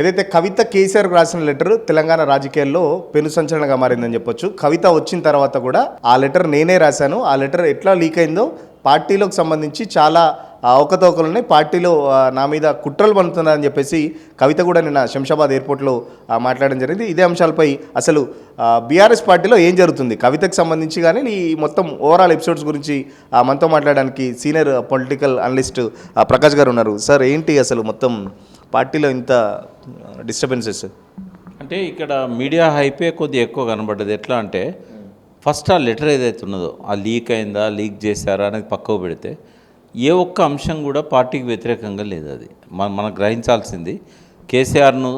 ఏదైతే కవిత కేసీఆర్కు రాసిన లెటర్ తెలంగాణ రాజకీయాల్లో పెను సంచలనంగా మారిందని చెప్పొచ్చు. కవిత వచ్చిన తర్వాత కూడా ఆ లెటర్ నేనే రాశాను, ఆ లెటర్ ఎట్లా లీక్ అయిందో పార్టీలోకి సంబంధించి చాలా అవకతవకలు ఉన్నాయి, పార్టీలో నా మీద కుట్రలు పడుతున్నారని చెప్పేసి కవిత కూడా నిన్న శంషాబాద్ ఎయిర్పోర్ట్లో మాట్లాడడం జరిగింది. ఇదే అంశాలపై అసలు బీఆర్ఎస్ పార్టీలో ఏం జరుగుతుంది, కవితకు సంబంధించి కానీ ఈ మొత్తం ఓవరాల్ ఎపిసోడ్స్ గురించి మనతో మాట్లాడడానికి సీనియర్ పొలిటికల్ అనలిస్ట్ ప్రకాష్ గారు ఉన్నారు. సార్, ఏంటి అసలు మొత్తం పార్టీలో ఇంత డిస్టర్బెన్సెస్? అంటే ఇక్కడ మీడియా హైపే కొద్దిగా ఎక్కువ కనబడ్డది. ఎట్లా అంటే ఫస్ట్ ఆ లెటర్ ఏదైతే ఉన్నదో ఆ లీక్ అయిందా, లీక్ చేశారా అనేది పక్కకు పెడితే ఏ ఒక్క అంశం కూడా పార్టీకి వ్యతిరేకంగా లేదు. అది మనం గ్రహించాల్సింది. కేసీఆర్ను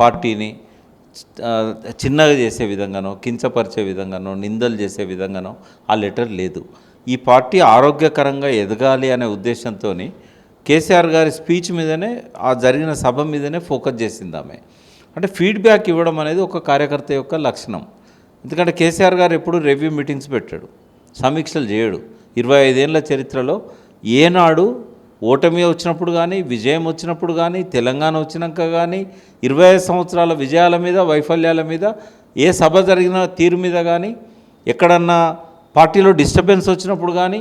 పార్టీని చిన్నగా చేసే విధంగానో, కించపరిచే విధంగానో, నిందలు చేసే విధంగానో ఆ లెటర్ లేదు. ఈ పార్టీ ఆరోగ్యకరంగా ఎదగాలి అనే ఉద్దేశంతో కేసీఆర్ గారి స్పీచ్ మీదనే, ఆ జరిగిన సభ మీదనే ఫోకస్ చేసింది ఆమె. అంటే ఫీడ్బ్యాక్ ఇవ్వడం అనేది ఒక కార్యకర్త యొక్క లక్షణం. ఎందుకంటే కేసీఆర్ గారు ఎప్పుడు రివ్యూ మీటింగ్స్ పెట్టాడు, సమీక్షలు చేయడు. 25 ఏళ్ల చరిత్రలో ఏనాడు ఓటమి వచ్చినప్పుడు కానీ, విజయం వచ్చినప్పుడు కానీ, తెలంగాణ వచ్చినాక కానీ, 25 సంవత్సరాల విజయాల మీద, వైఫల్యాల మీద, ఏ సభ జరిగిన తీరు మీద కానీ, ఎక్కడన్నా పార్టీలో డిస్టర్బెన్స్ వచ్చినప్పుడు కానీ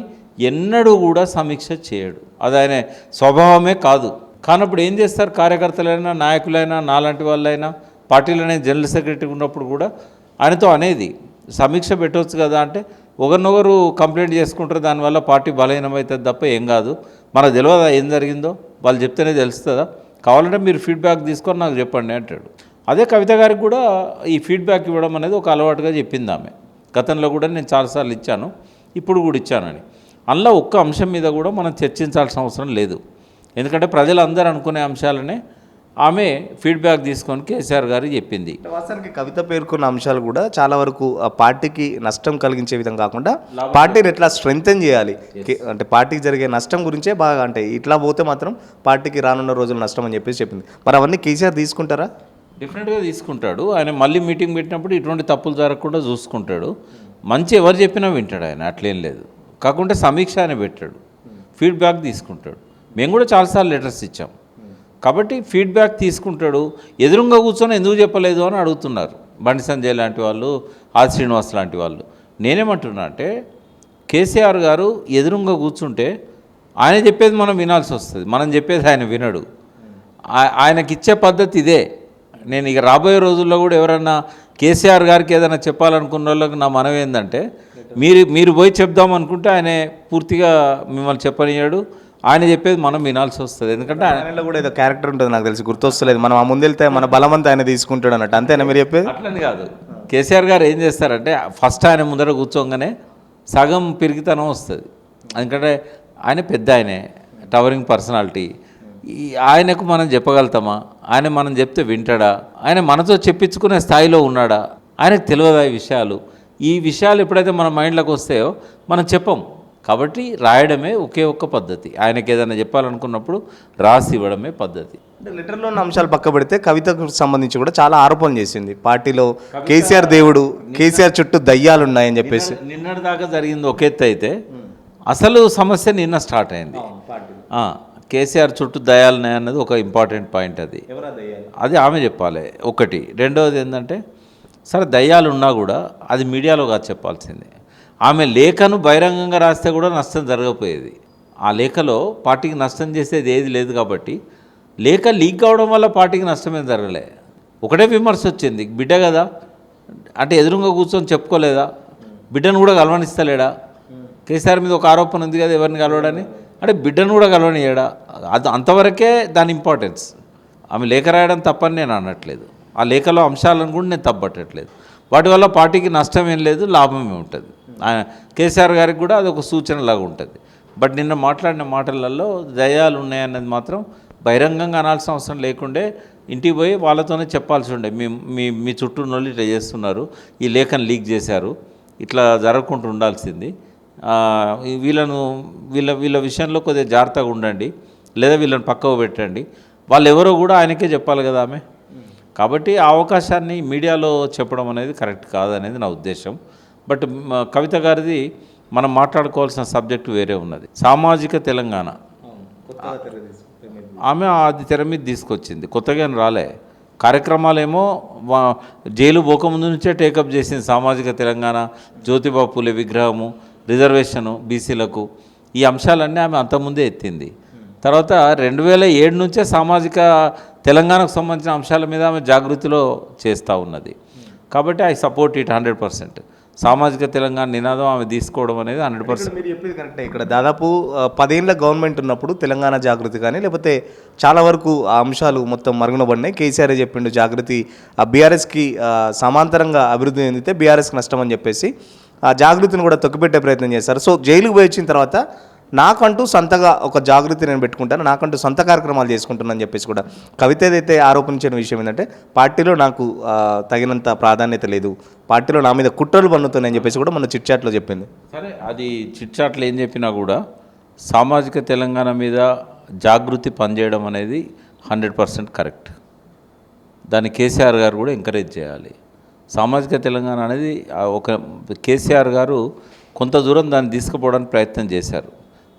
ఎన్నడూ కూడా సమీక్ష చేయడు. అది ఆయన స్వభావమే కాదు. కానప్పుడు ఏం చేస్తారు, కార్యకర్తలైనా, నాయకులైనా, నాలాంటి వాళ్ళైనా, పార్టీలోనే జనరల్ సెక్రటరీ ఉన్నప్పుడు కూడా ఆయనతో అనేది సమీక్ష పెట్టవచ్చు కదా అంటే, ఒకరినొకరు కంప్లైంట్ చేసుకుంటారు, దానివల్ల పార్టీ బలహీనమవుతుంది తప్ప ఏం కాదు. మనకు తెలియదా ఏం జరిగిందో, వాళ్ళు చెప్తేనే తెలుస్తుందా, కావాలంటే మీరు ఫీడ్బ్యాక్ తీసుకొని నాకు చెప్పండి అంటాడు. అదే కవిత గారికి కూడా ఈ ఫీడ్బ్యాక్ ఇవ్వడం అనేది ఒక అలవాటుగా చెప్పింది ఆమె. గతంలో కూడా నేను చాలాసార్లు ఇచ్చాను, ఇప్పుడు కూడా ఇచ్చానని. అందులో ఒక్క అంశం మీద కూడా మనం చర్చించాల్సిన అవసరం లేదు. ఎందుకంటే ప్రజలందరూ అనుకునే అంశాలనే ఆమె ఫీడ్బ్యాక్ తీసుకొని కేసీఆర్ గారు చెప్పింది. వాస్తవానికి కవిత పేర్కొన్న అంశాలు కూడా చాలా వరకు ఆ పార్టీకి నష్టం కలిగించే విధంగా కాకుండా పార్టీని ఎట్లా స్ట్రెంగ్తెన్ చేయాలి, అంటే పార్టీకి జరిగే నష్టం గురించే బాగా, అంటే ఇట్లా పోతే మాత్రం పార్టీకి రానున్న రోజులు నష్టం అని చెప్పేసి చెప్పింది. మరి అవన్నీ కేసీఆర్ తీసుకుంటారా? డెఫినెట్గా తీసుకుంటాడు. ఆయన మళ్ళీ మీటింగ్ పెట్టినప్పుడు ఇటువంటి తప్పులు జరగకుండా చూసుకుంటాడు. మంచి ఎవరు చెప్పినా వింటాడు ఆయన, అట్లేం లేదు. కాకుంటే సమీక్ష ఆయన పెట్టాడు, ఫీడ్బ్యాక్ తీసుకుంటాడు. మేము కూడా చాలాసార్లు లెటర్స్ ఇచ్చాం కాబట్టి ఫీడ్బ్యాక్ తీసుకుంటాడు. ఎదురుగా కూర్చొని ఎందుకు చెప్పలేదు అని అడుగుతున్నారు బండి సంజయ్ లాంటి వాళ్ళు, ఆది శ్రీనివాస్ లాంటి వాళ్ళు. నేనేమంటున్నా అంటే, కేసీఆర్ గారు ఎదురుగా కూర్చుంటే ఆయన చెప్పేది మనం వినాల్సి వస్తుంది, మనం చెప్పేది ఆయన వినడు. ఆయనకిచ్చే పద్ధతి ఇదే. నేను ఇక రాబోయే రోజుల్లో కూడా ఎవరన్నా కేసీఆర్ గారికి ఏదైనా చెప్పాలనుకున్న వాళ్ళకి నా మనవి ఏంటంటే, మీరు పోయి చెప్దాం అనుకుంటే ఆయన పూర్తిగా మిమ్మల్ని చెప్పనియాడు, ఆయన చెప్పేది మనం వినాల్సి వస్తుంది. ఎందుకంటే ఆయనలో కూడా ఏదో క్యారెక్టర్ ఉంటుంది, నాకు తెలిసి గుర్తొస్తలేదు. మనం ఆ ముందెళ్తే మన బలమంతా ఆయన తీసుకుంటాడు అన్నట్టు, అంతేనా మీరు చెప్పేది? అట్లని కాదు. కేసీఆర్ గారు ఏం చేస్తారంటే, ఫస్ట్ ఆయన ముందర కూర్చోగానే సగం పిరికితనం వస్తుంది. ఎందుకంటే ఆయన పెద్ద, ఆయనే టవరింగ్ పర్సనాలిటీ. ఆయనకు మనం చెప్పగలుగుతామా? ఆయన మనం చెప్తే వింటాడా? ఆయన మనతో చెప్పించుకునే స్థాయిలో ఉన్నాడా? ఆయనకు తెలియదా ఈ విషయాలు ఎప్పుడైతే మన మైండ్లోకి వస్తాయో మనం చెప్పం. కాబట్టి రాయడమే ఒకే ఒక్క పద్ధతి. ఆయనకి ఏదైనా చెప్పాలనుకున్నప్పుడు రాసి ఇవ్వడమే పద్ధతి. అంటే లెటర్లో ఉన్న అంశాలు పక్క పెడితే కవితకు సంబంధించి కూడా చాలా ఆరోపణలు చేసింది. పార్టీలో కేసీఆర్ దేవుడు, కేసీఆర్ చుట్టూ దయ్యాలు ఉన్నాయని చెప్పేసి. నిన్నటి దాకా జరిగింది ఒక ఎత్తు అయితే, అసలు సమస్య నిన్న స్టార్ట్ అయింది. కేసీఆర్ చుట్టూ దయ్యాలు ఉన్నాయన్నది ఒక ఇంపార్టెంట్ పాయింట్. అది ఆమె చెప్పాలి ఒకటి. రెండవది ఏంటంటే, సరే దయ్యాలు ఉన్నా కూడా అది మీడియాలో కాదు చెప్పాల్సిందే. ఆమె లేఖను బహిరంగంగా రాస్తే కూడా నష్టం జరగకపోయేది. ఆ లేఖలో పార్టీకి నష్టం చేసేది ఏది లేదు కాబట్టి లేఖ లీక్ కావడం వల్ల పార్టీకి నష్టమేం జరగలే. ఒకటే విమర్శ వచ్చింది, బిడ్డ కదా అంటే ఎదురుగా కూర్చొని చెప్పుకోలేదా, బిడ్డను కూడా కలవనిస్తలేడా? కేసీఆర్ మీద ఒక ఆరోపణ ఉంది కదా ఎవరిని కలవడని, అంటే బిడ్డను కూడా కలవనియడా? అది అంతవరకే దాని ఇంపార్టెన్స్. ఆమె లేఖ రాయడం తప్పని నేను అనట్లేదు, ఆ లేఖలో అంశాలను కూడా నేను తప్పట్టట్లేదు. వాటి వల్ల పార్టీకి నష్టం ఏం లేదు, లాభమే ఉంటుంది. కేసీఆర్ గారికి కూడా అదొక సూచనలాగా ఉంటుంది. బట్ నిన్న మాట్లాడిన మాటలలో దయ్యాలు ఉన్నాయన్నది మాత్రం బహిరంగంగా అనాల్సిన అవసరం లేకుండే ఇంటికి పోయి వాళ్ళతోనే చెప్పాల్సి ఉండే, మీ చుట్టూ నోళ్ళు ఇట్లా చేస్తున్నారు, ఈ లేఖను లీక్ చేశారు, ఇట్లా జరగకుండా ఉండాల్సింది. వీళ్ళ విషయంలో కొద్దిగా జాగ్రత్తగా ఉండండి, లేదా వీళ్ళని పక్కకు పెట్టండి. వాళ్ళు ఎవరో కూడా ఆయనకే చెప్పాలి కదా ఆమె. కాబట్టి ఆ అవకాశాన్ని మీడియాలో చెప్పడం అనేది కరెక్ట్ కాదనేది నా ఉద్దేశం. బట్ కవిత గారిది మనం మాట్లాడుకోవాల్సిన సబ్జెక్టు వేరే ఉన్నది. సామాజిక తెలంగాణ ఆమె అది తెర మీద తీసుకొచ్చింది, కొత్తగా ఏం రాలే. కార్యక్రమాలేమో జైలు పోకముందు నుంచే టేకప్ చేసింది. సామాజిక తెలంగాణ, జ్యోతిబా పూలే విగ్రహము, రిజర్వేషను బీసీలకు, ఈ అంశాలన్నీ ఆమె అంతకుముందే ఎత్తింది. తర్వాత 2007 నుంచే సామాజిక తెలంగాణకు సంబంధించిన అంశాల మీద ఆమె జాగృతిలో చేస్తూ ఉన్నది. కాబట్టి ఐ సపోర్ట్ ఇట్ 100%. సామాజిక తెలంగాణ నినాదం ఆమె తీసుకోవడం అనేది 100%. మీరు చెప్పేది కరెక్టే. ఇక్కడ దాదాపు 10 ఏళ్ళ గవర్నమెంట్ ఉన్నప్పుడు తెలంగాణ జాగృతి కానీ లేకపోతే చాలా వరకు ఆ అంశాలు మొత్తం మరుగునబడినాయి. కేసీఆర్ చెప్పిండు జాగృతి ఆ బీఆర్ఎస్కి సమాంతరంగా అభివృద్ధి చెందితే బీఆర్ఎస్కి నష్టం అని చెప్పేసి ఆ జాగృతిని కూడా తొక్కిపెట్టే ప్రయత్నం చేశారు. సో జైలుకు పోయి వచ్చిన తర్వాత నాకంటూ సొంతగా ఒక జాగృతి నేను పెట్టుకుంటాను, నాకంటూ సొంత కార్యక్రమాలు చేసుకుంటున్నాను చెప్పేసి కూడా కవిత ఏదైతే ఆరోపించిన విషయం ఏంటంటే పార్టీలో నాకు తగినంత ప్రాధాన్యత లేదు, పార్టీలో నా మీద కుట్రలు పన్నుతున్నాయని చెప్పేసి కూడా మన చిట్చాట్లో చెప్పింది. సరే, అది చిట్చాట్లు ఏం చెప్పినా కూడా సామాజిక తెలంగాణ మీద జాగృతి పనిచేయడం అనేది 100% కరెక్ట్. దాన్ని కేసీఆర్ గారు కూడా ఎంకరేజ్ చేయాలి. సామాజిక తెలంగాణ అనేది ఒక కేసీఆర్ గారు కొంత దూరం దాన్ని తీసుకుపోవడానికి ప్రయత్నం చేశారు.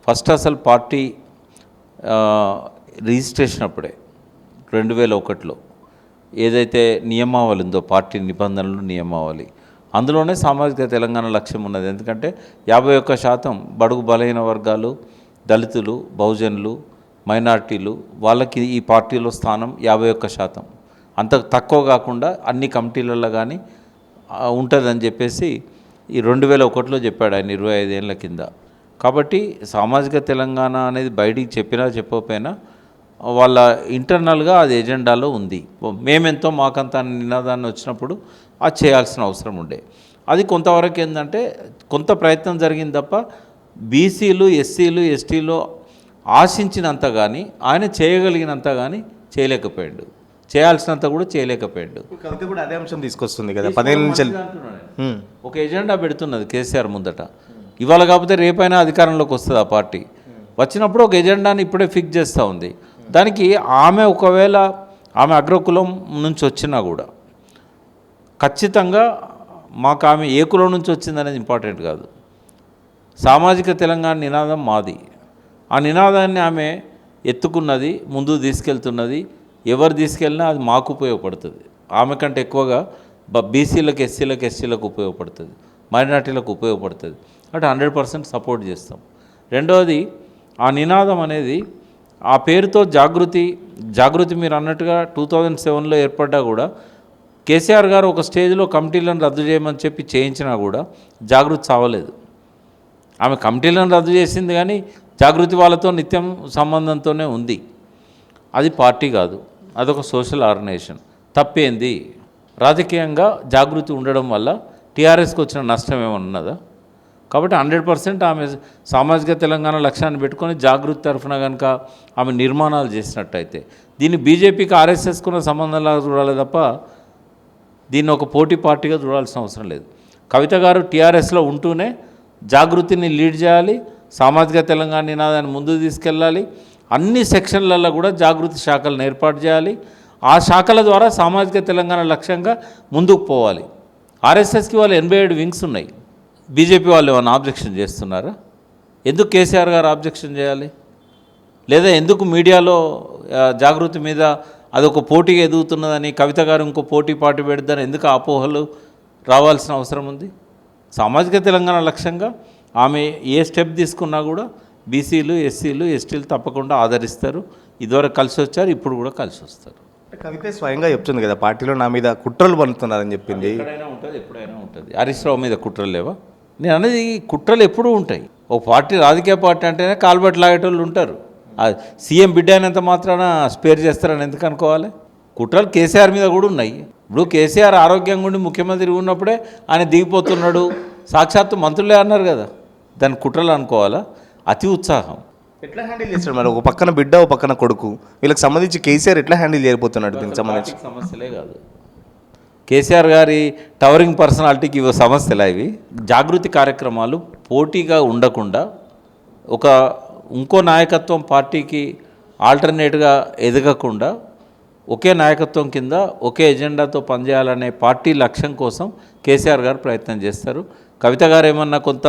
ఫస్ట్ అసలు పార్టీ రిజిస్ట్రేషన్ అప్పుడే 2001లో ఏదైతే నియమావళి ఉందో, పార్టీ నిబంధనలు నియమావళి, అందులోనే సామాజిక తెలంగాణ లక్ష్యం ఉన్నది. ఎందుకంటే 51% బడుగు బలహీన వర్గాలు, దళితులు, బహుజనులు, మైనార్టీలు, వాళ్ళకి ఈ పార్టీలో స్థానం 51%, అంత తక్కువ కాకుండా అన్ని కమిటీలలో కానీ ఉంటుందని చెప్పేసి ఈ 2001లో చెప్పాడు ఆయన 25 ఏళ్ళ కింద. కాబట్టి సామాజిక తెలంగాణ అనేది బయటికి చెప్పినా చెప్పకపోయినా వాళ్ళ ఇంటర్నల్గా అది ఎజెండాలో ఉంది. మేమెంతో మాకంత నినాదాన్ని వచ్చినప్పుడు అది చేయాల్సిన అవసరం ఉండే. అది కొంతవరకు ఏంటంటే కొంత ప్రయత్నం జరిగింది తప్ప బీసీలు, ఎస్సీలు, ఎస్టీలు ఆశించినంత కానీ ఆయన చేయగలిగినంత కానీ చేయలేకపోయాడు, చేయాల్సినంత కూడా చేయలేకపోయాడు. కవిత కూడా అదే అంశం తీసుకొస్తుంది కదా 10 ఏళ్ళ నుంచి. ఒక ఎజెండా పెడుతున్నది కేసీఆర్ ముందట. ఇవాళ కాకపోతే రేపైనా అధికారంలోకి వస్తుంది ఆ పార్టీ. వచ్చినప్పుడు ఒక ఎజెండాని ఇప్పుడే ఫిక్స్ చేస్తూ ఉంది. దానికి ఆమె ఒకవేళ ఆమె అగ్రకులం నుంచి వచ్చినా కూడా ఖచ్చితంగా మాకు ఆమె ఏ కులం నుంచి వచ్చిందనేది ఇంపార్టెంట్ కాదు. సామాజిక తెలంగాణ నినాదం మాది. ఆ నినాదాన్ని ఆమె ఎత్తుకున్నది, ముందుకు తీసుకెళ్తున్నది. ఎవరు తీసుకెళ్ళినా అది మాకు ఉపయోగపడుతుంది. ఆమె కంటే ఎక్కువగా బీసీలకు, ఎస్సీలకు ఉపయోగపడుతుంది, మైనార్టీలకు ఉపయోగపడుతుంది. అంటే 100% సపోర్ట్ చేస్తాం. రెండవది, ఆ నినాదం అనేది ఆ పేరుతో జాగృతి మీరు అన్నట్టుగా 2007లో ఏర్పడ్డా కూడా కేసీఆర్ గారు ఒక స్టేజ్లో కమిటీలను రద్దు చేయమని చెప్పి చేయించినా కూడా జాగృతి చావలేదు. ఆమె కమిటీలను రద్దు చేసింది కానీ జాగృతి వాళ్ళతో నిత్యం సంబంధంతోనే ఉంది. అది పార్టీ కాదు, అదొక సోషల్ ఆర్గనైజేషన్. తప్పేంది? రాజకీయంగా జాగృతి ఉండడం వల్ల టీఆర్ఎస్కి వచ్చిన నష్టం ఏమైనా ఉన్నదా? కాబట్టి 100% ఆమె సామాజిక తెలంగాణ లక్ష్యాన్ని పెట్టుకొని జాగృతి తరఫున కనుక ఆమె నిర్మాణాలు చేసినట్టయితే దీన్ని బీజేపీకి, ఆర్ఎస్ఎస్కున్న సంబంధంలాగా చూడాలి తప్ప దీన్ని ఒక పోటీ పార్టీగా చూడాల్సిన అవసరం లేదు. కవిత గారు టీఆర్ఎస్లో ఉంటూనే జాగృతిని లీడ్ చేయాలి, సామాజిక తెలంగాణ నినాదాన్ని ముందుకు తీసుకెళ్ళాలి. అన్ని సెక్షన్లలో కూడా జాగృతి శాఖలను ఏర్పాటు చేయాలి. ఆ శాఖల ద్వారా సామాజిక తెలంగాణ లక్ష్యంగా ముందుకు పోవాలి. ఆర్ఎస్ఎస్కి వాళ్ళు 87 వింగ్స్ ఉన్నాయి. బీజేపీ వాళ్ళు ఏమైనా ఆబ్జెక్షన్ చేస్తున్నారా? ఎందుకు కేసీఆర్ గారు ఆబ్జెక్షన్ చేయాలి? లేదా ఎందుకు మీడియాలో జాగృతి మీద అదొక పోటీగా ఎదుగుతున్నదని, కవిత గారు ఇంకో పోటీ పార్టీ పెడతారని ఎందుకు అపోహలు రావాల్సిన అవసరం ఉంది? సామాజిక తెలంగాణ లక్ష్యంగా ఆమె ఏ స్టెప్ తీసుకున్నా కూడా బీసీలు, ఎస్సీలు, ఎస్టీలు తప్పకుండా ఆదరిస్తారు. ఇదివరకు కలిసి వచ్చారు, ఇప్పుడు కూడా కలిసి వస్తారు. కవిత స్వయంగా చెప్తుంది కదా పార్టీలో నా మీద కుట్రలు పన్నుతున్నారని చెప్పింది. ఎక్కడైనా ఉంటుంది, ఎప్పుడైనా ఉంటుంది. హరీష్ రావు మీద కుట్రలు లేవా? నేను అనేది కుట్రలు ఎప్పుడూ ఉంటాయి. ఒక పార్టీ, రాజకీయ పార్టీ అంటేనే కాల్బట్ లాగేటోళ్ళు ఉంటారు. సీఎం బిడ్డ అయినంత మాత్రాన స్పేర్ చేస్తారని ఎందుకు అనుకోవాలి? కుట్రలు కేసీఆర్ మీద కూడా ఉన్నాయి. ఇప్పుడు కేసీఆర్ ఆరోగ్యంగా ఉండి ముఖ్యమంత్రి ఉన్నప్పుడే ఆయన దిగిపోతున్నాడు, సాక్షాత్తు మంత్రులే అన్నారు కదా. దాన్ని కుట్రలు అనుకోవాలా? అతి ఉత్సాహం. ఎట్లా హ్యాండిల్ చేస్తాడు మరి? ఒక పక్కన బిడ్డ, ఒక పక్కన కొడుకు, వీళ్ళకి సంబంధించి కేసీఆర్ ఎట్లా హ్యాండిల్ చేయబోతున్నాడు? దీనికి సంబంధించి సమస్యలే కాదు. కేసీఆర్ గారి టవరింగ్ పర్సనాలిటీకి ఇవి సమస్యలా? ఇవి జాగృతి కార్యక్రమాలు పోటీగా ఉండకుండా ఒక ఇంకో నాయకత్వం పార్టీకి ఆల్టర్నేట్గా ఎదగకుండా ఒకే నాయకత్వం కింద ఒకే ఎజెండాతో పనిచేయాలనే పార్టీ లక్ష్యం కోసం కేసీఆర్ గారు ప్రయత్నం చేస్తారు. కవిత గారు ఏమన్నా కొంత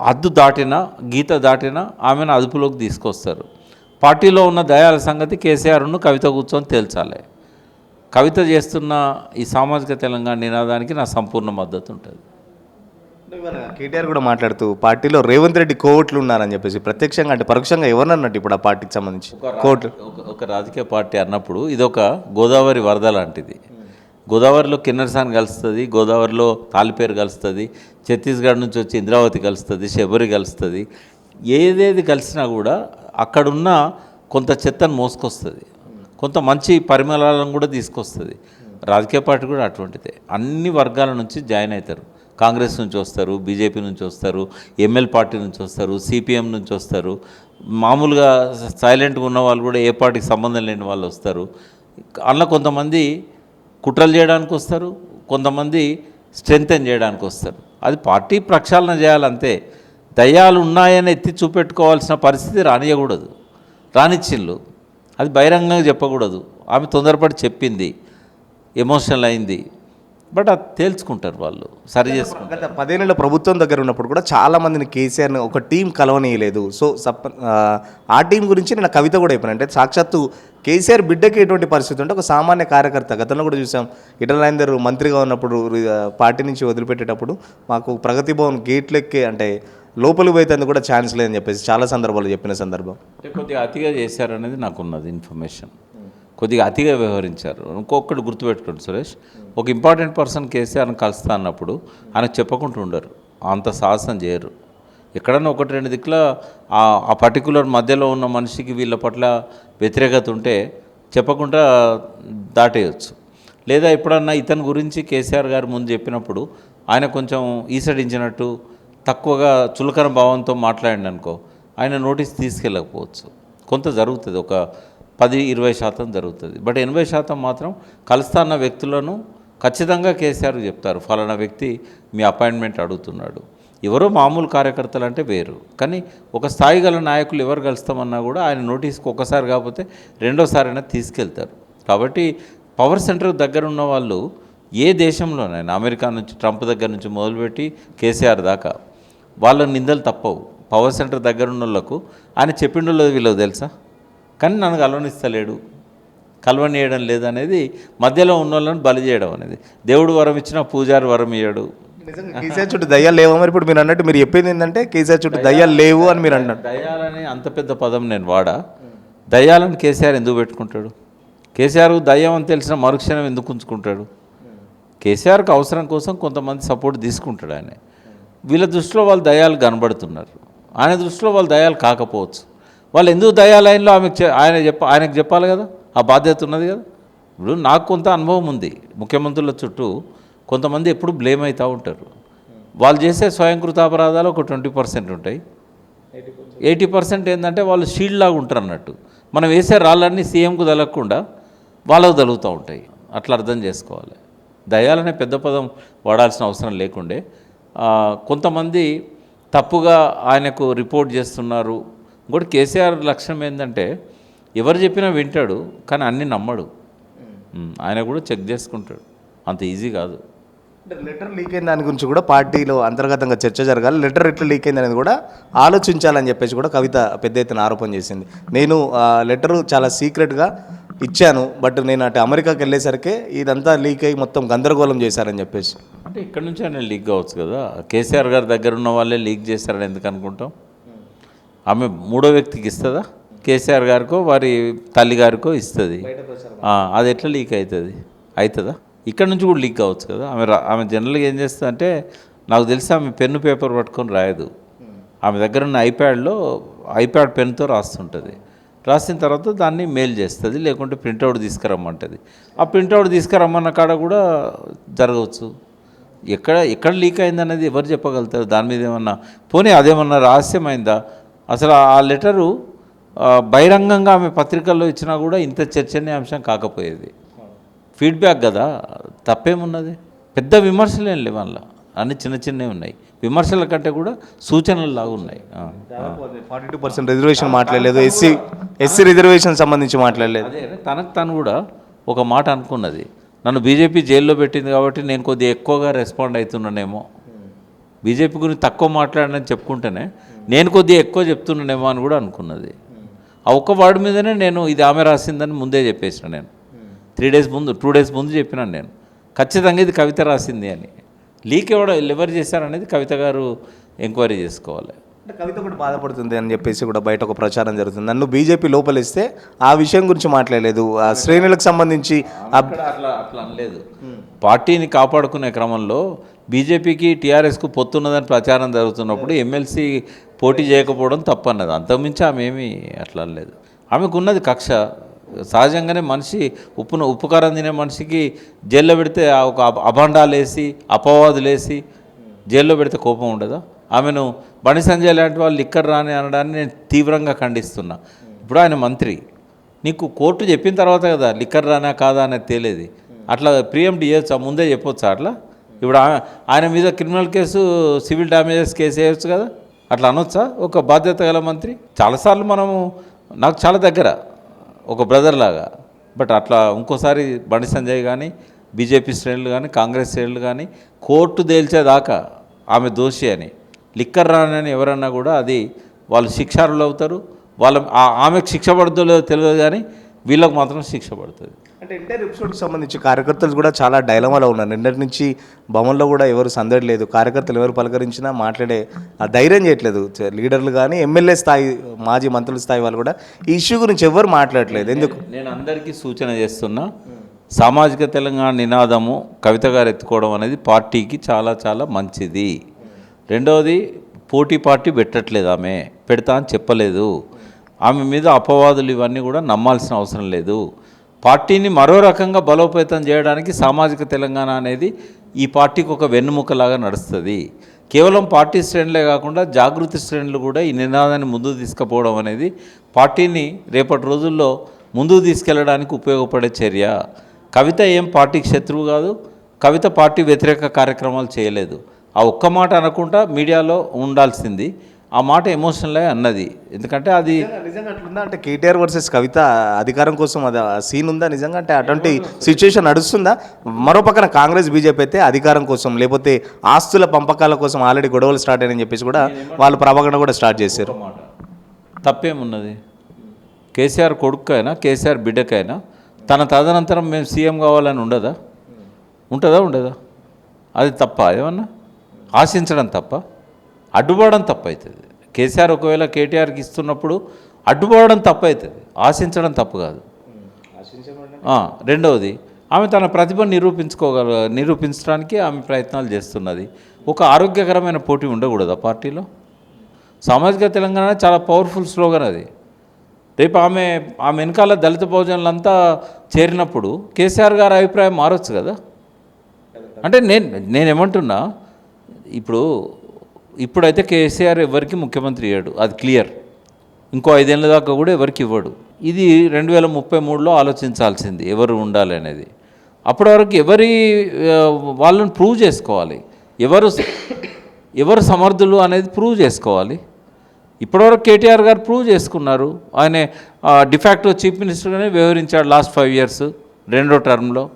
హద్దు దాటినా, గీత దాటినా ఆమెను అదుపులోకి తీసుకొస్తారు. పార్టీలో ఉన్న దయాల సంగతి కేసీఆర్ను కవిత కూర్చొని తేల్చాలి. కవిత చేస్తున్న ఈ సామాజిక తెలంగాణ నినాదానికి నా సంపూర్ణ మద్దతు ఉంటుంది. కేటీఆర్ కూడా మాట్లాడుతూ పార్టీలో రేవంత్ రెడ్డి కోవట్లు ఉన్నారని చెప్పేసి ప్రత్యక్షంగా అంటే పరోక్షంగా ఎవరన్నట్టు ఇప్పుడు ఆ పార్టీకి సంబంధించి కోవట్లు ఒక రాజకీయ పార్టీ అన్నప్పుడు ఇదొక గోదావరి వరద లాంటిది. గోదావరిలో కిన్నెరసాని కలుస్తుంది, గోదావరిలో తాలిపేరు కలుస్తుంది, ఛత్తీస్గఢ్ నుంచి వచ్చి ఇంద్రావతి కలుస్తుంది, శబరి కలుస్తుంది. ఏదేది కలిసినా కూడా అక్కడున్న కొంత చెత్తను మోసుకొస్తుంది, కొంత మంచి పరిమళాలను కూడా తీసుకొస్తుంది. రాజకీయ పార్టీ కూడా అటువంటిదే. అన్ని వర్గాల నుంచి జాయిన్ అవుతారు. కాంగ్రెస్ నుంచి వస్తారు, బీజేపీ నుంచి వస్తారు, ఎంఎల్ పార్టీ నుంచి వస్తారు, సిపిఎం నుంచి వస్తారు, మామూలుగా సైలెంట్గా ఉన్న వాళ్ళు కూడా ఏ పార్టీకి సంబంధం లేని వాళ్ళు వస్తారు. అందులో కొంతమంది కుట్రలు చేయడానికి వస్తారు, కొంతమంది స్ట్రెంగ్తెన్ చేయడానికి వస్తారు. అది పార్టీ ప్రక్షాళన చేయాలంతే. దయ్యాలు ఉన్నాయని ఎత్తి చూపెట్టుకోవాల్సిన పరిస్థితి రానియకూడదు. రానిచ్చిళ్ళు అది బహిరంగంగా చెప్పకూడదు. ఆమె తొందరపడి చెప్పింది, ఎమోషనల్ అయింది. బట్ అది తేల్చుకుంటారు వాళ్ళు, సరి చేసుకుంటారు. గత 10 ఏళ్ళ ప్రభుత్వం దగ్గర ఉన్నప్పుడు కూడా చాలా మందిని కేసీఆర్ని ఒక టీం కలవనీయలేదు. సో ఆ టీం గురించి నేను కవిత కూడా చెప్పాను. అంటే సాక్షాత్తు కేసీఆర్ బిడ్డకి ఎటువంటి పరిస్థితి ఉంటే ఒక సామాన్య కార్యకర్త, గతంలో కూడా చూసాం, ఈటల రాజేందర్ మంత్రిగా ఉన్నప్పుడు పార్టీ నుంచి వదిలిపెట్టేటప్పుడు మాకు ప్రగతి భవన్ గేట్లెక్కి అంటే లోపలికి పోయేందుకు కూడా ఛాన్స్ లేదని చెప్పేసి చాలా సందర్భాలు చెప్పిన సందర్భం. అంటే కొద్దిగా అతిగా చేశారనేది నాకున్నది ఇన్ఫర్మేషన్. కొద్దిగా అతిగా వ్యవహరించారు. ఇంకొకటి గుర్తుపెట్టుకోండి సురేష్, ఒక ఇంపార్టెంట్ పర్సన్ కేసీఆర్ని కలుస్తా అన్నప్పుడు ఆయనకు చెప్పకుండా ఉండరు, అంత సాహసం చేయరు. ఎక్కడన్నా 1-2 దిక్కుల ఆ పర్టికులర్ మధ్యలో ఉన్న మనిషికి వీళ్ళ పట్ల వ్యతిరేకత ఉంటే చెప్పకుండా దాటేయచ్చు. లేదా ఎప్పుడన్నా ఇతని గురించి కేసీఆర్ గారు ముందు చెప్పినప్పుడు ఆయన కొంచెం ఈసడించినట్టు తక్కువగా చులకన భావంతో మాట్లాడండి అనుకో, ఆయన నోటీస్ తీసుకెళ్ళకపోవచ్చు. కొంత జరుగుతుంది, ఒక 10-20% జరుగుతుంది. బట్ 80% మాత్రం కలుస్తా అన్న వ్యక్తులను ఖచ్చితంగా కేసీఆర్ చెప్తారు, ఫలానా వ్యక్తి మీ అపాయింట్మెంట్ అడుగుతున్నాడు. ఎవరో మామూలు కార్యకర్తలు అంటే వేరు, కానీ ఒక స్థాయి గల నాయకులు ఎవరు కలుస్తామన్నా కూడా ఆయన నోటీస్కి ఒకసారి కాకపోతే రెండోసారైనా తీసుకెళ్తారు. కాబట్టి పవర్ సెంటర్ దగ్గర ఉన్న వాళ్ళు ఏ దేశంలోనైనా, అమెరికా నుంచి ట్రంప్ దగ్గర నుంచి మొదలుపెట్టి కేసీఆర్ దాకా వాళ్ళ నిందలు తప్పవు. పవర్ సెంటర్ దగ్గర ఉన్న వాళ్ళకు ఆయన చెప్పిండో వీళ్ళకి తెలుసా, కానీ నన్ను కలవనిస్తలేడు, కలవనీయడం లేదనేది మధ్యలో ఉన్న వాళ్ళని బలి చేయడం అనేది. దేవుడు వరం ఇచ్చినా పూజారి వరం ఇయ్యాడు. కేసీఆర్ చుట్టూ దయ్యాలు లేవు మరి ఇప్పుడు మీరు అన్నట్టు, మీరు చెప్పింది ఏంటంటే కేసీఆర్ చుట్టూ దయ్యాలు లేవు అని మీరు అన్నారు. దయ్యాలని అంత పెద్ద పదం నేను వాడా. దయ్యాలను కేసీఆర్ ఎందుకు పెట్టుకుంటాడు? కేసీఆర్ దయ్యం అని తెలిసిన మరుక్షణం ఎందుకు ఉంచుకుంటాడు? కేసీఆర్కి అవసరం కోసం కొంతమంది సపోర్ట్ తీసుకుంటాడు ఆయన. వీళ్ళ దృష్టిలో వాళ్ళు దయ్యాలు కనబడుతున్నారు, ఆయన దృష్టిలో వాళ్ళు దయ్యాలు కాకపోవచ్చు. వాళ్ళు ఎందుకు దయ్యాలైన్లో ఆయనకు చెప్పాలి కదా, ఆ బాధ్యత ఉన్నది కదా. ఇప్పుడు నాకు కొంత అనుభవం ఉంది, ముఖ్యమంత్రుల చుట్టూ కొంతమంది ఎప్పుడు బ్లేమ్ అవుతూ ఉంటారు. వాళ్ళు చేసే స్వయంకృత అపరాధాలు ఒక 20% ఉంటాయి, 80% ఏంటంటే వాళ్ళు షీల్డ్ లాగా ఉంటారు అన్నట్టు. మనం వేసే రాళ్ళన్నీ సీఎంకు తగలకుండా వాళ్ళకు తగులుతూ ఉంటాయి. అట్లా అర్థం చేసుకోవాలి. దయాలనే పెద్ద పదం వాడాల్సిన అవసరం లేకుండే కొంతమంది తప్పుగా ఆయనకు రిపోర్ట్ చేస్తున్నారు. ఇంకోటి కేసీఆర్ లక్ష్యం ఏంటంటే ఎవరు చెప్పినా వింటాడు, కానీ అన్నీ నమ్మడు. ఆయన కూడా చెక్ చేసుకుంటాడు, అంత ఈజీ కాదు. లెటర్ లీక్ అయిన దాని గురించి కూడా పార్టీలో అంతర్గతంగా చర్చ జరగాలి. లెటర్ ఎట్లా లీక్ అయింది అనేది కూడా ఆలోచించాలని చెప్పేసి కూడా కవిత పెద్ద ఎత్తున ఆరోపణ చేసింది. నేను లెటరు చాలా సీక్రెట్గా ఇచ్చాను, బట్ నేను అటు అమెరికాకి వెళ్ళేసరికి ఇదంతా లీక్ అయ్యి మొత్తం గందరగోళం చేశారని చెప్పేసి. అంటే ఇక్కడ నుంచి ఆయన లీక్ కావచ్చు కదా, కేసీఆర్ గారి దగ్గర ఉన్న వాళ్ళే లీక్ చేశారని ఎందుకు అనుకుంటాం? ఆమె మూడో వ్యక్తికి ఇస్తుందా? కేసీఆర్ గారికో వారి తల్లి గారికో ఇస్తుంది. అది ఎట్లా లీక్ అవుతుందా? ఇక్కడ నుంచి కూడా లీక్ కావచ్చు కదా. ఆమె జనరల్గా ఏం చేస్తుంది అంటే, నాకు తెలిసి ఆమె పెన్ను పేపర్ పట్టుకొని రాయదు. ఆమె దగ్గర ఉన్న ఐప్యాడ్ పెన్తో రాస్తుంటుంది. రాసిన తర్వాత దాన్ని మెయిల్ చేస్తుంది, లేకుంటే ప్రింట్అవుట్ తీసుకురమ్మంటుంది. ఆ ప్రింట్అవుట్ తీసుకురమ్మన్న కాడ కూడా జరగవచ్చు. ఎక్కడ లీక్ అయిందనేది ఎవరు చెప్పగలుగుతారు? దాని మీద ఏమన్నా పోనీ అదేమన్నా రహస్యమైందా? అసలు ఆ లెటరు బహిరంగంగా ఆమె పత్రికల్లో ఇచ్చినా కూడా ఇంత చర్చనీయాంశం కాకపోయేది. ఫీడ్బ్యాక్ కదా, తప్పేమున్నది? పెద్ద విమర్శలు ఏం లేవు, అందులో అన్నీ చిన్నవి ఉన్నాయి. విమర్శల కంటే కూడా సూచనలు లాగా ఉన్నాయి. 42% రిజర్వేషన్ మాట్లాడలేదు, ఎస్సీ రిజర్వేషన్ సంబంధించి మాట్లాడలేదు. అదే తను కూడా ఒక మాట అనుకున్నది, నన్ను బీజేపీ జైల్లో పెట్టింది కాబట్టి నేను కొద్దిగా ఎక్కువగా రెస్పాండ్ అవుతున్నానేమో, బీజేపీ గురించి తక్కువ మాట్లాడనని చెప్పుకుంటేనే నేను కొద్దిగా ఎక్కువ చెప్తున్నానేమో అని కూడా అనుకున్నది. ఆ ఒక్క వర్డ్ మీదనే నేను ఇది ఆమె రాసిందని ముందే చెప్పేసిన నేను 2 డేస్ ముందు చెప్పినాను నేను ఖచ్చితంగా ఇది కవిత రాసింది అని. లీక్ ఎవరు చేశారనేది కవిత గారు ఎంక్వైరీ చేసుకోవాలి. అంటే కవిత కూడా బాధపడుతుంది అని చెప్పేసి కూడా బయట ఒక ప్రచారం జరుగుతుంది. నన్ను బీజేపీ లోపలిస్తే ఆ విషయం గురించి మాట్లాడలేదు, ఆ శ్రేణులకు సంబంధించి అట్లా అనలేదు. పార్టీని కాపాడుకునే క్రమంలో బీజేపీకి టీఆర్ఎస్కు పొత్తున్నదని ప్రచారం జరుగుతున్నప్పుడు ఎమ్మెల్సీ పోటీ చేయకపోవడం తప్పన్నది. అంతకుమించి ఆమె ఏమీ అట్లా అనలేదు. ఆమెకు ఉన్నది కక్ష. సహజంగానే మనిషి ఉప్పు కారం తినే మనిషికి జైల్లో పెడితే ఒక అభాండాలు వేసి అపవాదులు వేసి జైల్లో పెడితే కోపం ఉండదా? ఆమెను బండి సంజయ్ లాంటి వాళ్ళు ఇక్కడ రాని అనడాన్ని నేను తీవ్రంగా ఖండిస్తున్నా. ఇప్పుడు ఆయన మంత్రి, నీకు కోర్టు చెప్పిన తర్వాత కదా లిక్కర్ రానా కాదా అనేది తేలేది. అట్లా ప్రియంప్ట్ చేయొచ్చా? ముందే చెప్పొచ్చా అట్లా? ఇప్పుడు ఆయన మీద criminal case, civil damages case వేయచ్చు కదా, అట్లా అనొచ్చా ఒక బాధ్యత గల మంత్రి? చాలాసార్లు నాకు చాలా దగ్గర ఒక బ్రదర్ లాగా. బట్ అట్లా ఇంకోసారి బండి సంజయ్ కానీ బీజేపీ శ్రేణులు కానీ కాంగ్రెస్ శ్రేణులు కానీ కోర్టు తేల్చేదాకా ఆమె దోషి అని లిక్కర్ రానని ఎవరన్నా కూడా అది వాళ్ళు శిక్షార్హులు అవుతారు. ఆమెకు శిక్ష పడుతుందో లేదో తెలియదు, కానీ వీళ్ళకి మాత్రం శిక్ష పడుతుంది. అంటే ఎంటైర్ ఎపిసోడ్కి సంబంధించి కార్యకర్తలు కూడా చాలా డైలమాలో ఉన్నారు. నిన్నటి నుంచి భవన్లో కూడా ఎవరు సందడి లేదు, కార్యకర్తలు ఎవరు పలకరించినా మాట్లాడే ఆ ధైర్యం చేయట్లేదు. లీడర్లు కానీ ఎమ్మెల్యే స్థాయి మాజీ మంత్రుల స్థాయి వాళ్ళు కూడా ఈ ఇష్యూ గురించి ఎవరు మాట్లాడట్లేదు. ఎందుకు? నేను అందరికీ సూచన చేస్తున్నా, సామాజిక తెలంగాణ నినాదము కవిత గారు ఎత్తుకోవడం అనేది పార్టీకి చాలా చాలా మంచిది. రెండవది, పార్టీ పెట్టట్లేదు, ఆమె పెడతా అని చెప్పలేదు. ఆమె మీద అపవాదులు ఇవన్నీ కూడా నమ్మాల్సిన అవసరం లేదు. పార్టీని మరో రకంగా బలోపేతం చేయడానికి సామాజిక తెలంగాణ అనేది ఈ పార్టీకి ఒక వెన్నుముకలాగా నడుస్తుంది. కేవలం పార్టీ శ్రేణులే కాకుండా జాగృతి శ్రేణులు కూడా ఈ నినాదాన్ని ముందుకు తీసుకుపోవడం అనేది పార్టీని రేపటి రోజుల్లో ముందుకు తీసుకెళ్ళడానికి ఉపయోగపడే చర్య. కవిత ఏం పార్టీకి శత్రువు కాదు, కవిత పార్టీ వ్యతిరేక కార్యక్రమాలు చేయలేదు. ఆ ఒక్క మాట అనకుండా మీడియాలో ఉండాల్సింది, ఆ మాట ఎమోషనల్ అన్నది. ఎందుకంటే అది నిజంగా అట్లుందా? అంటే కేటీఆర్ వర్సెస్ కవిత అధికారం కోసం అది సీన్ ఉందా నిజంగా? అంటే అటువంటి సిచ్యువేషన్ నడుస్తుందా? మరో పక్కన కాంగ్రెస్ బీజేపీ అయితే అధికారం కోసం లేకపోతే ఆస్తుల పంపకాల కోసం ఆల్రెడీ గొడవలు స్టార్ట్ అయ్యాయని చెప్పేసి కూడా వాళ్ళు ప్రభాకరణ కూడా స్టార్ట్ చేశారు. తప్పేమున్నది? కేసీఆర్ కొడుకైనా కేసీఆర్ బిడ్డకైనా తన తదనంతరం మేము సీఎం కావాలని ఉంటుందా? అది తప్ప? ఏమన్నా ఆశించడం తప్ప? అడ్డుపడడం తప్పు అవుతుంది. కేసీఆర్ ఒకవేళ కేటీఆర్కి ఇస్తున్నప్పుడు అడ్డుపడడం తప్పు అవుతుంది, ఆశించడం తప్పు కాదు. రెండవది, ఆమె తన ప్రతిభను నిరూపించడానికి ఆమె ప్రయత్నాలు చేస్తున్నది. ఒక ఆరోగ్యకరమైన పోటీ ఉండకూడదా పార్టీలో? సామాజిక తెలంగాణ చాలా పవర్ఫుల్ స్లోగన్ అది. రేపు ఆమె వెనకాల దళిత బహుజనులంతా చేరినప్పుడు కేసీఆర్ గారి అభిప్రాయం మారొచ్చు కదా. అంటే నేనేమంటున్నా, ఇప్పుడైతే కేసీఆర్ ఎవరికి ముఖ్యమంత్రి ఇవ్వడు, అది క్లియర్. ఇంకో 5 ఏళ్ళ దాకా కూడా ఎవరికి ఇవ్వడు. ఇది 2033లో ఆలోచించాల్సింది ఎవరు ఉండాలి అనేది. అప్పటి వరకు వాళ్ళని ప్రూవ్ చేసుకోవాలి, ఎవరు సమర్థులు అనేది ప్రూవ్ చేసుకోవాలి. ఇప్పటివరకు కేటీఆర్ గారు ప్రూవ్ చేసుకున్నారు. ఆయన డిఫాక్టో చీఫ్ మినిస్టర్గానే వ్యవహరించాడు లాస్ట్ 5 ఇయర్స్, 2వ టర్మ్లో.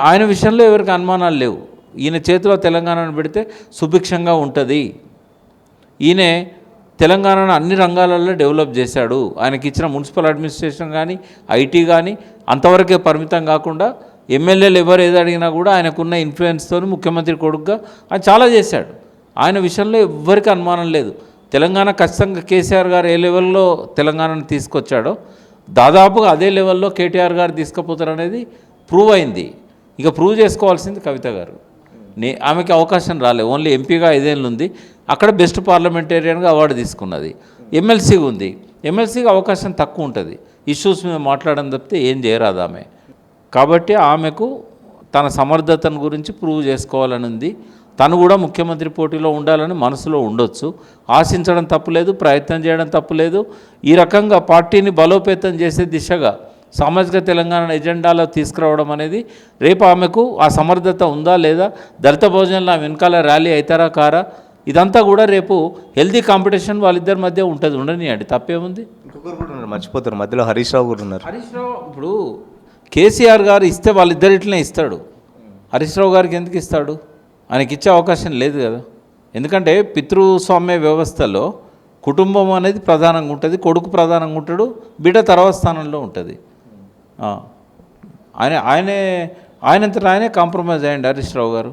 ఆయన విషయంలో ఎవరికి అనుమానాలు లేవు. ఈయన చేతిలో తెలంగాణను పెడితే సుభిక్షంగా ఉంటుంది. ఈయన తెలంగాణను అన్ని రంగాలలో డెవలప్ చేశాడు. ఆయనకి ఇచ్చిన మున్సిపల్ అడ్మినిస్ట్రేషన్ కానీ ఐటీ కానీ అంతవరకే పరిమితం కాకుండా ఎమ్మెల్యేలు ఎవరు ఏది అడిగినా కూడా ఆయనకున్న ఇన్ఫ్లుయెన్స్తో ముఖ్యమంత్రి కొడుకుగా ఆయన చాలా చేశాడు. ఆయన విషయంలో ఎవ్వరికి అనుమానం లేదు. తెలంగాణ ఖచ్చితంగా కేసీఆర్ గారు ఏ లెవెల్లో తెలంగాణను తీసుకొచ్చాడో దాదాపుగా అదే లెవెల్లో కేటీఆర్ గారు తీసుకుపోతారనేది ప్రూవ్ అయింది. ఇక ప్రూవ్ చేసుకోవాల్సింది కవిత గారు. ఆమెకి అవకాశం రాలేదు. ఓన్లీ ఎంపీగా 5 ఏళ్ళు ఉంది, అక్కడ బెస్ట్ పార్లమెంటేరియన్గా అవార్డు తీసుకున్నది. ఎమ్మెల్సీగా ఉంది, ఎమ్మెల్సీగా అవకాశం తక్కువ ఉంటుంది. ఇష్యూస్ మీద మాట్లాడడం తప్పితే ఏం చేయరాదు ఆమె. కాబట్టి ఆమెకు తన సమర్థతను గురించి ప్రూవ్ చేసుకోవాలని ఉంది. తను కూడా ముఖ్యమంత్రి పోటీలో ఉండాలని మనసులో ఉండొచ్చు. ఆశించడం తప్పులేదు, ప్రయత్నం చేయడం తప్పులేదు. ఈ రకంగా పార్టీని బలోపేతం చేసే దిశగా సామాజిక తెలంగాణ ఎజెండాలో తీసుకురావడం అనేది రేపు ఆమెకు ఆ సమర్థత ఉందా లేదా, దళిత భోజనంలో వెనకాల ర్యాలీ అవుతారా కారా, ఇదంతా కూడా రేపు హెల్దీ కాంపిటీషన్ వాళ్ళిద్దరి మధ్య ఉంటుంది. ఉండనియండి, తప్పేముంది. ఇంకొకరు కూడా ఉన్నారు, మర్చిపోతారు, మధ్యలో హరీష్ రావు కూడా ఉన్నారు. హరీష్ రావు ఇప్పుడు కేసీఆర్ గారు ఇస్తే వాళ్ళిద్దరిట్లనే ఇస్తాడు. హరీష్ రావు గారికి ఎందుకు ఇస్తాడు? ఆయనకి ఇచ్చే అవకాశం లేదు కదా. ఎందుకంటే పితృస్వామ్య వ్యవస్థలో కుటుంబం అనేది ప్రధానంగా ఉంటుంది, కొడుకు ప్రధానంగా ఉంటాడు, బిడ్డ తర్వాత స్థానంలో ఉంటుంది. ఆయనంతటా ఆయనే కాంప్రమైజ్ అయ్యండి హరీష్ రావు గారు.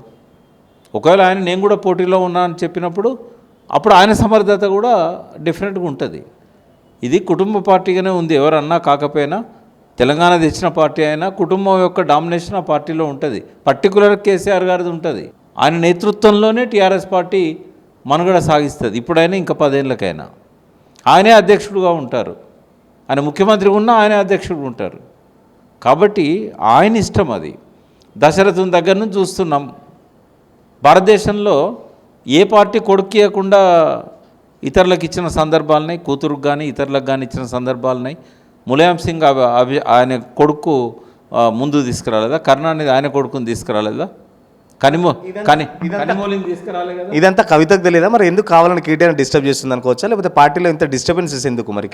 ఒకవేళ నేను కూడా పోటీలో ఉన్నా అని చెప్పినప్పుడు అప్పుడు ఆయన సమర్థత కూడా డిఫరెంట్గా ఉంటుంది. ఇది కుటుంబ పార్టీగానే ఉంది, ఎవరన్నా కాకపోయినా. తెలంగాణ తెచ్చిన పార్టీ అయినా కుటుంబం యొక్క డామినేషన్ ఆ పార్టీలో ఉంటుంది. పర్టికులర్ కేసీఆర్ గారిది ఉంటుంది. ఆయన నేతృత్వంలోనే టీఆర్ఎస్ పార్టీ మనుగడ సాగిస్తుంది. ఇప్పుడైనా ఇంకా 10 ఏళ్ళకైనా ఆయనే అధ్యక్షుడుగా ఉంటారు. ఆయన ముఖ్యమంత్రి ఉన్నా ఆయనే అధ్యక్షుడు ఉంటారు. కాబట్టి ఆయన ఇష్టం అది. దశరథుని దగ్గర నుంచి చూస్తున్నాం. భారతదేశంలో ఏ పార్టీ కొడుక్కియకుండా ఇతరులకు ఇచ్చిన సందర్భాలున్నాయి, కూతురుకు కానీ ఇతరులకు కానీ ఇచ్చిన సందర్భాలున్నాయి. ములాయం సింగ్ ఆయన కొడుకు ముందు తీసుకురాలేదా? కరుణానిధి ఆయన కొడుకుని తీసుకురాలేదా? కనిమూలిని తీసుకురాలే కదా. ఇదంతా కవితకు తెలియదా మరి? ఎందుకు కావాలని కేటీఆర్ డిస్టర్బ్ చేస్తుంది అనుకోవచ్చా, లేకపోతే పార్టీలో ఇంత డిస్టర్బెన్సెస్ ఎందుకు? మరి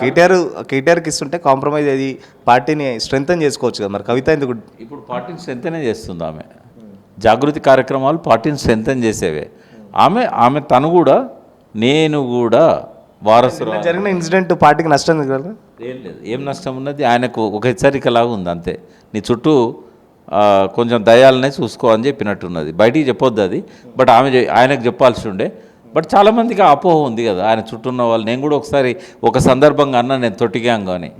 కేటీఆర్కి ఇస్తుంటే కాంప్రమైజ్ అయ్యి పార్టీని స్ట్రెంగ్తన్ చేసుకోవచ్చు కదా, మరి కవిత ఎందుకు? ఇప్పుడు పార్టీని స్ట్రెంగ్తనే చేస్తుంది ఆమె. జాగృతి కార్యక్రమాలు పార్టీని స్ట్రెంగ్తన్ చేసేవే. ఆమె తను కూడా నేను కూడా వారసులు జరిగిన ఇన్సిడెంట్ పార్టీకి నష్టం కదా? ఏం లేదు, ఏం నష్టం ఉన్నది? ఆయనకు ఒక హెచ్చరికలాగా ఉంది అంతే. నీ చుట్టూ కొంచెం దయాలనే చూసుకో అని చెప్పినట్టున్నది. బయటికి చెప్పొద్దు అది, బట్ ఆయనకు చెప్పాల్సి ఉండే. బట్ చాలామందికి అపోహ ఉంది కదా ఆయన చుట్టూ ఉన్న వాళ్ళు. నేను కూడా ఒకసారి ఒక సందర్భంగా అన్నా నేను తొట్టిగాంగా అని.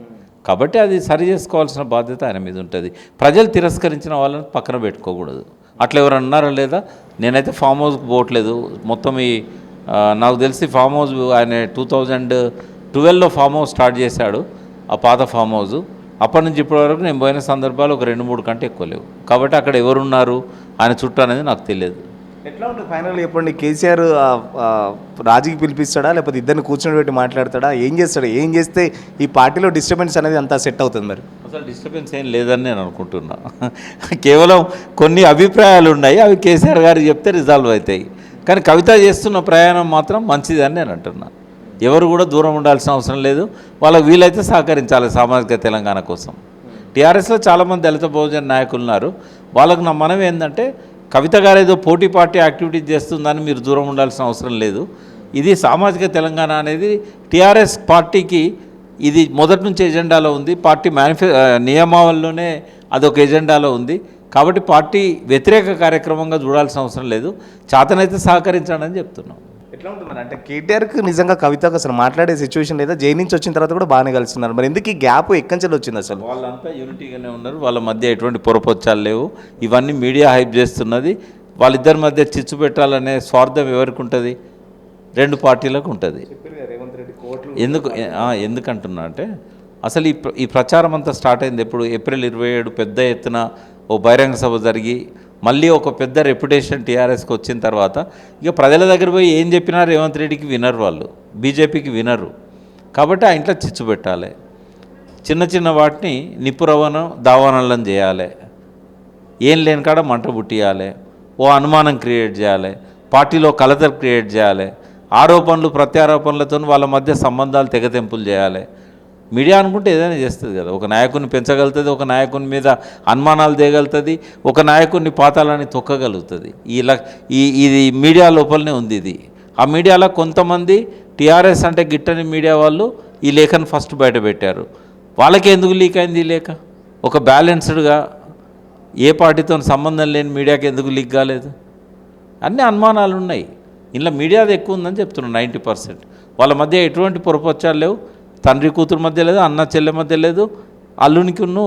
కాబట్టి అది సరి చేసుకోవాల్సిన బాధ్యత ఆయన మీద ఉంటుంది. ప్రజలు తిరస్కరించిన వాళ్ళని పక్కన పెట్టుకోకూడదు. అట్లా ఎవరు అన్నారా లేదా? నేనైతే ఫామ్ హౌస్కి పోవట్లేదు. మొత్తం నాకు తెలిసి ఫామ్ హౌస్ ఆయన 2012లో ఫామ్ హౌస్ స్టార్ట్ చేశాడు, ఆ పాత ఫామ్ హౌస్. అప్పటి నుంచి ఇప్పటి వరకు నేను పోయిన సందర్భాలు ఒక 2-3 కంటే ఎక్కువ లేవు. కాబట్టి అక్కడ ఎవరున్నారు ఆయన చుట్టూ అనేది నాకు తెలియదు. ఎట్లా ఉంటుంది ఫైనల్ చెప్పండి? కేసీఆర్ రాజీకి పిలిపిస్తాడా, లేకపోతే ఇద్దరిని కూర్చొని పెట్టి మాట్లాడతాడా? ఏం చేస్తాడు? ఏం చేస్తే ఈ పార్టీలో డిస్టర్బెన్స్ అనేది అంతా సెట్ అవుతుంది? మరి అసలు డిస్టర్బెన్స్ ఏం లేదని నేను అనుకుంటున్నా. కేవలం కొన్ని అభిప్రాయాలు ఉన్నాయి, అవి కేసీఆర్ గారు చెప్తే రిజాల్వ్ అవుతాయి. కానీ కవిత చేస్తున్న ప్రయాణం మాత్రం మంచిదని నేను అంటున్నా. ఎవరు కూడా దూరం ఉండాల్సిన అవసరం లేదు. వాళ్ళకి వీలైతే సహకరించాలి సామాజిక తెలంగాణ కోసం. టీఆర్ఎస్లో చాలామంది దళిత బహుజన నాయకులు ఉన్నారు. వాళ్ళకు నా మనం ఏంటంటే, కవిత గారు ఏదో పోటీ పార్టీ యాక్టివిటీస్ చేస్తుందని మీరు దూరం ఉండాల్సిన అవసరం లేదు. ఇది సామాజిక తెలంగాణ అనేది టీఆర్ఎస్ పార్టీకి ఇది మొదటి నుంచి ఎజెండాలో ఉంది. పార్టీ నియమావళిలోనే అదొక ఎజెండాలో ఉంది. కాబట్టి పార్టీ వ్యతిరేక కార్యక్రమంగా చూడాల్సిన అవసరం లేదు. చేతనైతే సహకరించండి అని చెప్తున్నాం. ఎట్లా ఉంటుంది అంటే కేటీఆర్కి నిజంగా కవితకు అసలు మాట్లాడే సిచ్యువేషన్ లేదా? జైలు నుంచి వచ్చిన తర్వాత కూడా బాగానే కలుస్తున్నారు. మరి ఎందుకు ఈ గ్యాప్ ఎక్కడి నుంచి వచ్చింది? అసలు వాళ్ళంతా యూనిటీగానే ఉన్నారు. వాళ్ళ మధ్య ఎటువంటి పొరపొచ్చాలు లేవు. ఇవన్నీ మీడియా హైప్ చేస్తున్నది. వాళ్ళిద్దరి మధ్య చిచ్చు పెట్టాలనే స్వార్థం ఎవరికి ఉంటుంది? 2 పార్టీలకు ఉంటుంది. ఎందుకంటున్నా అంటే, అసలు ఈ ప్రచారం అంతా స్టార్ట్ అయింది ఎప్పుడు? ఏప్రిల్ 27 పెద్ద ఎత్తున ఓ బహిరంగ సభ జరిగి మళ్ళీ ఒక పెద్ద రెప్యుటేషన్ టీఆర్ఎస్కి వచ్చిన తర్వాత ఇక ప్రజల దగ్గర పోయి ఏం చెప్పినా రేవంత్ రెడ్డికి వినరు, వాళ్ళు బీజేపీకి వినరు. కాబట్టి ఆ ఇంట్లో చిచ్చు పెట్టాలి. చిన్న చిన్న వాటిని నిప్పు రవాణం దావానాలను చేయాలి. ఏం లేని కాడ మంట పుట్టియాలి. ఓ అనుమానం క్రియేట్ చేయాలి. పార్టీలో కలత క్రియేట్ చేయాలి. ఆరోపణలు ప్రత్యారోపణలతో వాళ్ళ మధ్య సంబంధాలు తెగతెంపులు చేయాలి. మీడియా అనుకుంటే ఏదైనా చేస్తుంది కదా. ఒక నాయకుడిని పెంచగలుగుతుంది, ఒక నాయకుని మీద అనుమానాలు తేగలుగుతుంది, ఒక నాయకుడిని పాతాలని తొక్కగలుగుతుంది. ఇది మీడియా లోపలనే ఉంది. ఇది ఆ మీడియాలో కొంతమంది టీఆర్ఎస్ అంటే గిట్టని మీడియా వాళ్ళు ఈ లేఖను ఫస్ట్ బయట పెట్టారు. వాళ్ళకి ఎందుకు లీక్ అయింది ఈ లేఖ? ఒక బ్యాలెన్స్డ్గా ఏ పార్టీతో సంబంధం లేని మీడియాకి ఎందుకు లీక్ కాలేదు? అన్ని అనుమానాలు ఉన్నాయి. ఇంట్లో మీడియాది ఎక్కువ ఉందని చెప్తున్నాను. 90% వాళ్ళ మధ్య ఎటువంటి పొరపచ్చాలు లేవు. తండ్రి కూతురు మధ్య లేదు, అన్న చెల్లె మధ్య లేదు, అల్లునికిన్ను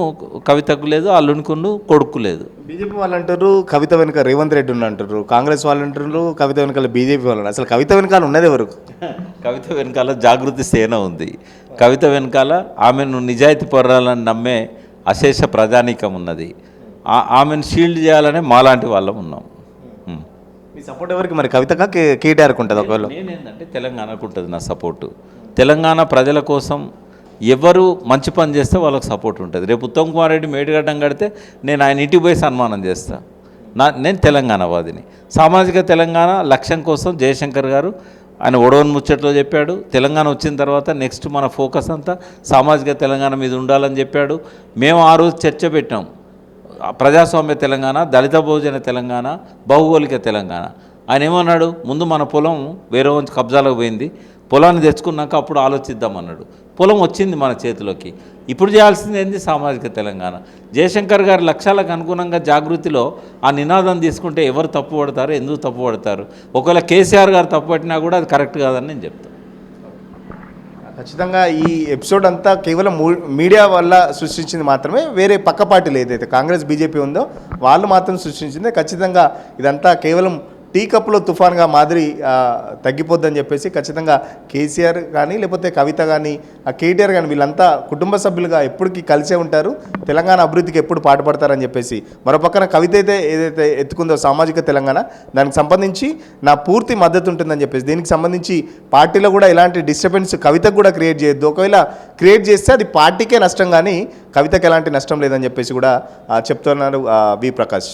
కవితకు లేదు, అల్లునికిన్ను కొడుకు లేదు. బీజేపీ వాళ్ళు అంటారు కవిత వెనుక రేవంత్ రెడ్డి ఉన్న అంటారు, కాంగ్రెస్ వాళ్ళు అంటారు కవిత వెనకాల బీజేపీ వాళ్ళు. అసలు కవిత వెనకాల ఉన్నది ఎవరు? కవిత వెనకాల జాగృతి సేన ఉంది. కవిత వెనకాల ఆమెను నిజాయితీ పరాలని నమ్మే అశేష ప్రజానీకం ఉన్నది. ఆమెను షీల్డ్ చేయాలనే మాలాంటి వాళ్ళం ఉన్నాం. మీ సపోర్ట్ ఎవరికి మరి? కవితగా కేటీఆర్కి ఉంటుంది? ఒకవేళ నేనేంటంటే తెలంగాణకు ఉంటుంది నా సపోర్టు. తెలంగాణ ప్రజల కోసం ఎవరు మంచి పని చేస్తే వాళ్ళకి సపోర్ట్ ఉంటుంది. రేపు ఉత్తమ్ కుమార్ రెడ్డి మేడిగడ్డం కడితే నేను ఆయన ఇంటికి పోయి సన్మానం చేస్తాను. నేను తెలంగాణవాదిని. సామాజిక తెలంగాణ లక్ష్యం కోసం జయశంకర్ గారు ఆయన ఒడవన్ ముచ్చట్లో చెప్పాడు. తెలంగాణ వచ్చిన తర్వాత నెక్స్ట్ మన ఫోకస్ అంతా సామాజిక తెలంగాణ మీద ఉండాలని చెప్పాడు. మేము ఆ రోజు చర్చ పెట్టాం. ప్రజాస్వామ్య తెలంగాణ, దళిత బహుజన తెలంగాణ, భౌగోళిక తెలంగాణ. ఆయన ఏమన్నాడు? ముందు మన పొలం వేరే వంచి కబ్జాలకు పోయింది, పొలాన్ని తెచ్చుకున్నాక అప్పుడు ఆలోచిద్దాం అన్నాడు. పొలం వచ్చింది మన చేతిలోకి. ఇప్పుడు చేయాల్సింది ఏంది? సామాజిక తెలంగాణ. జయశంకర్ గారి లక్ష్యాలకు అనుగుణంగా జాగృతిలో ఆ నినాదం తీసుకుంటే ఎవరు తప్పు పడతారు, ఎందుకు తప్పు పడతారు? ఒకవేళ కేసీఆర్ గారు తప్పు పట్టినా కూడా అది కరెక్ట్ కాదని నేను చెప్తాను. ఖచ్చితంగా ఈ ఎపిసోడ్ అంతా కేవలం మీడియా వల్ల సృష్టించింది మాత్రమే, వేరే పక్క పార్టీలు ఏదైతే కాంగ్రెస్ బీజేపీ ఉందో వాళ్ళు మాత్రం సృష్టించింది. ఖచ్చితంగా ఇదంతా కేవలం టీ కప్లో తుఫాన్గా మాదిరి తగ్గిపోద్దని చెప్పేసి ఖచ్చితంగా కేసీఆర్ కానీ లేకపోతే కవిత కానీ కేటీఆర్ కానీ వీళ్ళంతా కుటుంబ సభ్యులుగా ఎప్పటికీ కలిసే ఉంటారు, తెలంగాణ అభివృద్ధికి ఎప్పుడు పాటుపడతారని చెప్పేసి. మరోపక్కన కవిత అయితే ఏదైతే ఎత్తుకుందో సామాజిక తెలంగాణ, దానికి సంబంధించి నా పూర్తి మద్దతు ఉంటుందని చెప్పేసి, దీనికి సంబంధించి పార్టీలో కూడా ఎలాంటి డిస్టర్బెన్స్ కవితకు కూడా క్రియేట్ చేయొద్దు. ఒకవేళ క్రియేట్ చేస్తే అది పార్టీకే నష్టం కానీ కవితకు ఎలాంటి నష్టం లేదని చెప్పేసి కూడా చెప్తున్నారు వి ప్రకాష్.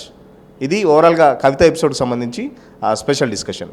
ఇది ఓవరాల్గా కవిత ఎపిసోడ్కి సంబంధించి స్పెషల్ డిస్కషన్.